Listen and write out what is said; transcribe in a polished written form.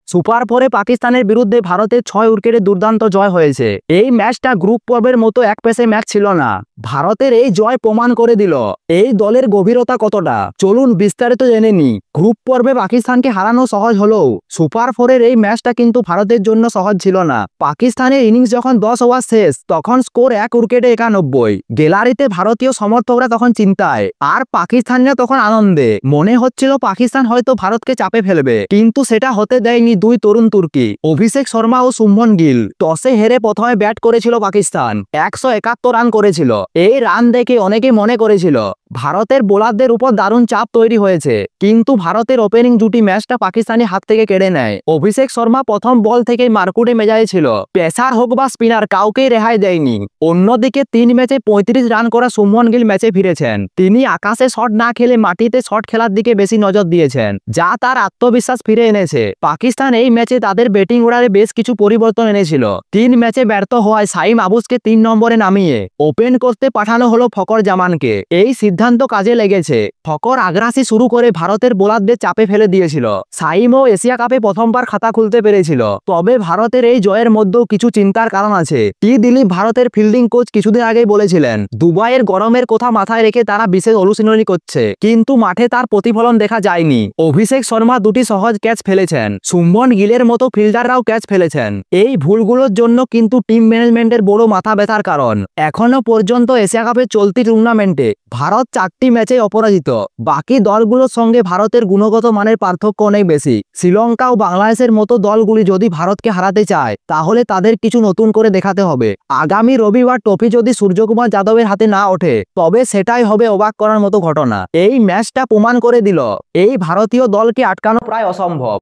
Super ফোরে পাকিস্তানের বিরুদ্ধে ভারতের 6 উইকেটে দুর্দান্ত জয় হয়েছে। এই ম্যাচটা গ্রুপ পর্বের মতো একপেশে ম্যাচ ছিল না। ভারতের এই জয় প্রমাণ করে দিল এই দলের গভীরতা কতটা। চলুন বিস্তারিত জেনে নিই। গ্রুপ পর্বে পাকিস্তানকে হারানো সহজ হলেও সুপার ফোরের এই ম্যাচটা কিন্তু ভারতের জন্য সহজ ছিল না। পাকিস্তানের ইনিংস যখন 10 ওভার শেষ তখন স্কোর 1 উইকেটে 91। গ্যালারিতে ভারতীয় সমর্থকরা তখন চিন্তায় আর পাকিস্তানিরা তখন আনন্দে। মনে হচ্ছিল পাকিস্তান হয়তো ভারতকে চাপে ফেলবে, কিন্তু সেটা হতে দেয়নি দুই তরুণ তুর্কি অভিষেক শর্মা ও শুভমন গিল। টসে হেরে প্রথমে ব্যাট করেছিল পাকিস্তান, 171 রান করেছিল। এই রান দেখে অনেকে মনে করেছিল ভারতের বোলারদের উপর দারুণ চাপ তৈরি হয়েছে, কিন্তু ভারতের ওপেনিং জুটি ম্যাচটা পাকিস্তানি হাত থেকে কেড়ে নেয়। অভিষেক শর্মা প্রথম বল থেকেই মারকুটে মেজাজে ছিল, পেসার হোক বা স্পিনার কাউকেই রেহাই দেয়নি। অন্যদিকে 3 ম্যাচে 35 রান করা শুভমন গিল ম্যাচে ফিরেছেন। তিনি আকাশে শট না খেলে মাটিতে শট খেলার দিকে বেশি নজর দিয়েছেন, যা তার আত্মবিশ্বাস ফিরে এনেছে। পাকিস্তান এই ম্যাচে তাদের ব্যাটিং অর্ডারে বেশ কিছু পরিবর্তন এনেছিল। 3 ম্যাচে ব্যর্থ হওয়ায় সাইম আবুসকে 3 নম্বরে নামিয়ে ওপেন করতে পাঠানো হলো ফকর জামানকে। এই সিদ্ধান্ত কাজে লেগেছে। ফকর আগ্রাসী শুরু করে ভারতের বোলারদের চাপে ফেলে দিয়েছিল। সাইমও এশিয়া কাপে প্রথমবার খাতা খুলতে পেরেছিল। তবে ভারতের এই জয়ের মধ্যেও কিছু চিন্তার কারণ আছে। দিলীপ ভারতের ফিল্ডিং কোচ কিছুদিন আগেই বলেছিলেন দুবাইয়ের গরমের কথা মাথায় রেখে তারা বিশেষ অনুশীলনী করছে, কিন্তু মাঠে তার প্রতিফলন দেখা যায়নি। অভিষেক শর্মা 2টি সহজ ক্যাচ ফেলেছেন, শুভমন গিলের মতো ফিল্ডাররাও ক্যাচ ফেলেছেন। এই ভুলগুলোর জন্য কিন্তু টিম ম্যানেজমেন্টের বড় মাথা ব্যথার কারণ। এখনো পর্যন্ত এশিয়া কাপের চলতি টুর্নামেন্টে ভারত 4টি ম্যাচে অপরাজিত। বাকি দলগুলোর সঙ্গে ভারতের গুণগত মানের পার্থক্য অনেক বেশি। শ্রীলঙ্কা ও বাংলাদেশের মতো দলগুলি যদি ভারতকে হারাতে চায় তাহলে তাদের কিছু নতুন করে দেখাতে হবে। আগামী রবিবার ট্রফি যদি সূর্যকুমার যাদবের হাতে না ওঠে তবে সেটাই হবে অবাক করার মতো ঘটনা। এই ম্যাচটা প্রমাণ করে দিল এই ভারতীয় দলকে আটকানো প্রায় অসম্ভব।